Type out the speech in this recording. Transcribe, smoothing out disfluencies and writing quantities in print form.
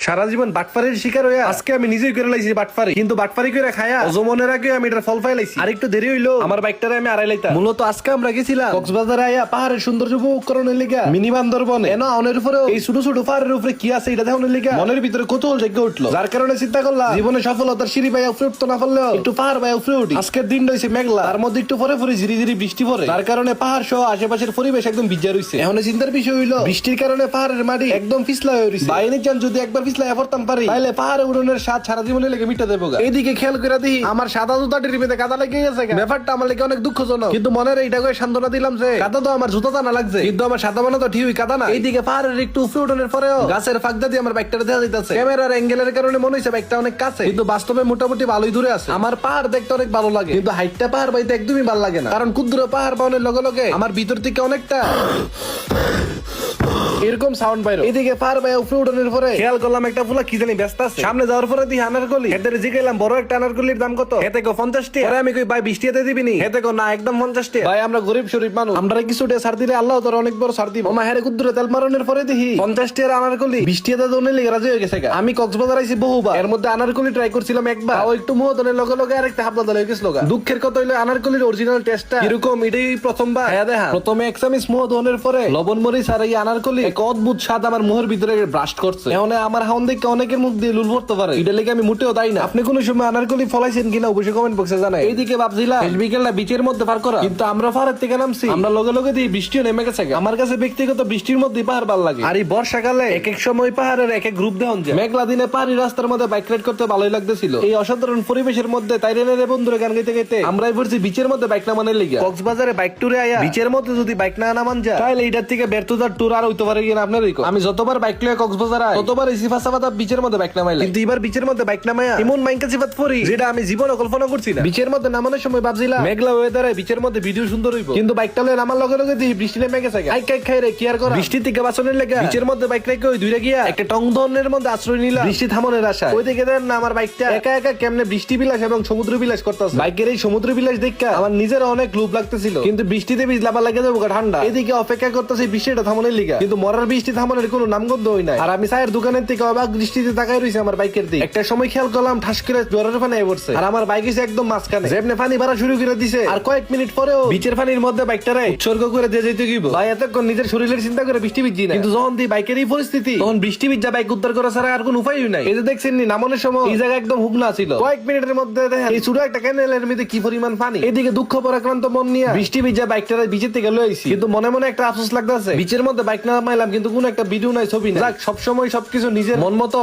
সারা জীবন বাটফারির শিকার হইয়া আজকে আমি নিজেই করে লাইছি বাটফারি, কিন্তু বাটফারি করে খায়া অজমনের আগে আমি এটার ফল পাইলাইছি। আর একটু দেরি হইলো আমার বাইকটারে আমি আড়াই লাইতাম। মূলত আজকে আমরা গেছিলাম কক্সবাজারে আইয়া পাহাড়ের সৌন্দর্য উপভোগ করানোর লিগা মিনি বান্দরবনে। এনো অনের উপরে এই ছোট ছোট পাহাড়ের উপরে কি আছে এটা দেখানোর লিগা মনের ভিতরে কৌতূহল জেগে উঠলো, যার কারণে চিন্তা করলাম জীবনে সফলতার সিঁড়ি বাইয়া উপরে উঠতে না পারলেও একটু পাহাড় বাইয়া উপরে উঠি। আজকের দিন রয়েছে মেঘলা, তার মধ্যে একটু পরে পরে ঝিরি ঝিরি বৃষ্টি পড়ে, যার কারণে পাহাড় সহ আশেপাশের পরিবেশ একদম ভিজা রয়েছে। এখন চিন্তার বিষয় হইলো বৃষ্টির কারণে পাহাড়ের মাটি একদম পিছলা হয়ে রয়েছে। বাইরে যান যদি একবার পিছলা পড়তাম পারি তাহলে পাহাড়ে উড়নের স্বাদ সারা জীবনে লেগে মিটা দেবো। এইদিকে খেয়াল করে দিই আমার সাদা জুতাটির রিমেতে কাদা লেগে গেছে। ব্যাপারটা আমার লেগে অনেক দুঃখজনক, কিন্তু মনের এইটাকে সান্ত্বনা দিলাম যে কাদা তো আমার জুতা না লাগছে, কিন্তু আমার সাদা মানে তো ঠিক কাদা না। এইদিকে পাহাড়ের একটু উপরে উঠনের পরেও গাছের ফাঁকদা দিয়ে আমার বাইকটা দেখা যাইতেছে। ক্যামেরার অ্যাঙ্গেলের কারণে মনে হচ্ছে বাইকটা অনেক কাছে, কিন্তু বাস্তবে মোটামুটি ভালোই দূরে আছে। আমার পাহাড় দেখতে অনেক ভালো লাগে, কিন্তু হাইটটা পাহাড় বাইতে একদমই ভালো লাগে না, কারণ ক্ষুদ্র পাহাড় পাওয়ার লগে লগে আমার ভিতর থেকে অনেকটা এরকম সাউন্ড বাইরে। এদিকে পার ভাই উপরে উঠানোর পরে খেয়াল করলাম একটা ফুলা কি জানি ব্যস্ত আছে। সামনে যাওয়ার পরে দিই আনারকলি, এদের জিগাইলাম বড় একটা আনারকলির দাম কত? হেতে কো 50 টাকা। পরে আমি কই ভাই 20 টাকা দিবি নি? হেতে কো না একদম 50 টাকা। ভাই আমরা গরিব শরীফ মানুষ, আমরা কিছু টাকা ছাড় দিলে আল্লাহ তোর অনেক বড় ছাড় দিব। ওমা হেরে কুদ্দুরে তেল মারনের পরে দেখি 50 টাকার আনারকলি 20 টাকা দনে লেগে রাজি হয়ে গেছে। আমি কক্সবাজার আইছি বহুবার, এর মধ্যে আনারকলি ট্রাই করছিলাম একবার, ও একটু মোহদনের লগে লগে আরেকটা হাবলা দলে গেছিল। দুঃখের কথা হইলো আনারকলির অরিজিনাল টেস্টটা এরকম এটাই প্রথমবার খায়া দেখা। প্রথমে এক চামচ মোহদনের পরে লবণ মরিচ আর এই আনারকলি এক অদ্ভুত স্বাদ আমার মুখের ভিতরে ব্রাস্ট করছে। এখন আমার হাউন দেখে অনেকের মুখ দিয়ে লুল পড়তে পারে, এটা লেগে আমি মুটেও দাই না। আপনি কোন সময় আনারকলি ফলাইছেন কিনা অবশ্যই কমেন্ট বক্সে জানাই। এইদিকে ভাবছিলাম বিকেলটা বিচের মধ্যে পার করা, কিন্তু আমরা পাহাড়ের থেকে নামছি, আমরা লগে লগে দিয়ে বৃষ্টিও নেমে গেছে। আমার কাছে ব্যক্তিগত বৃষ্টির মধ্যে পাহাড় ভালো লাগে। আর এই বর্ষাকালে এক এক সময় পাহাড়ের এক এক গ্রুপ দেওয়া যায়। মেঘলা দিনে পাহাড়ি রাস্তার মধ্যে বাইক রাইড করতে ভালোই লাগতেছিল। এই অসাধারণ পরিবেশের মধ্যে তাইরেনের বন্ধুরা গান গাইতে গাইতে আমরাই পড়ছি বিচের মধ্যে বাইক নামানোর লিগা। কক্সবাজারে বাইক ট্যুরে আয়া বিচের মধ্যে যদি বাইক না নামান যায় তাহলে এইটার থেকে ব্যর্থতার ট্যুর আর হইতে পারে কিনা আপনারই। আমি যতবার বাইক লয়ে কক্সবাজার আই ততবার এই সিফাসাবাদা বিচের মধ্যে বাইক নামাইলাম, কিন্তু এবার বিচের মধ্যে বাইক নামায়া এমন মাইনকা সিফাত পড়ি যেটা আমি জীবনে কল্পনা করছি না। বিচের মধ্যে নামানোর সময় ভাবছিলাম মেঘলা ওয়েদারে বিচের মধ্যে ভিডিও সুন্দর হইব, কিন্তু বাইকটা লয়ে নামার লগে লগে দেখি বৃষ্টি নেমে গেছে। আইক আইক খাই রে কি আর করা, বৃষ্টি থেকে বাঁচানোর লেগে বিচের মধ্যে বাইক রেখে ওই দুইটা গিয়া একটা টং ধরনের মধ্যে আশ্রয় নিলাম বৃষ্টি থামানোর আশায়। ওই দিকে দেন না আমার বাইকটা একা একা কেমনে বৃষ্টি বিলাস এবং সমুদ্র বিলাস করতেছে। বাইকের এই সমুদ্র বিলাস দেখা আমার নিজের অনেক লোভ লাগতেছিল, কিন্তু বৃষ্টিতে ভিজলাবা লাগে যাবো ঠান্ডা। এদিকে অপেক্ষা করতেছি বৃষ্টিটা থামানোর লিগা, কিন্তু মরার বৃষ্টি থামানোর কোনো নামগন্ধ হই নাই। আর আমি চায়ের দোকানের থেকে অবাক দৃষ্টিতে তাকাই রয়েছে আমার বাইকের দিকে। একটা সময় খেয়াল করলাম ঠাস করে জোয়ারের পানি পড়ছে, আর আমার বাইক এসে একদম মাঝখানে যেমনি পানি ভরা শুরু করে দিছে। আর কয়েক মিনিট পরেও বিচের পানির মধ্যে বাইকটারে উৎসর্গ করে দিয়ে যেতে গিব। ভাই এতক্ষণ নিজের শরীরের চিন্তা করে বৃষ্টি ভিজি না, কিন্তু যখন দিই বাইকের এই পরিস্থিতি তখন বৃষ্টি ভিজা বাইক উদ্ধার করা ছাড়া আর কোন উপায়ই নাই। এই যে দেখছেন নামানোর সময় এই জায়গা একদম হুগনা ছিল, কয়েক মিনিটের মধ্যে দেখেন এই ছোট একটা ক্যানেলের মধ্যে কি পরিমাণ পানি। এদিকে দুঃখ পরাক্রান্ত মন নিয়ে বৃষ্টি ভিজা বাইকটারে বিচের থেকে লয়ে আইছি, কিন্তু মনে মনে একটা আফসোস লাগতেছে বিচের মধ্যে বাইক নামাইলাম কিন্তু কোন একটা ভিডিও নাই, ছবি নাই। সবসময় সবকিছু নিজের মন মতো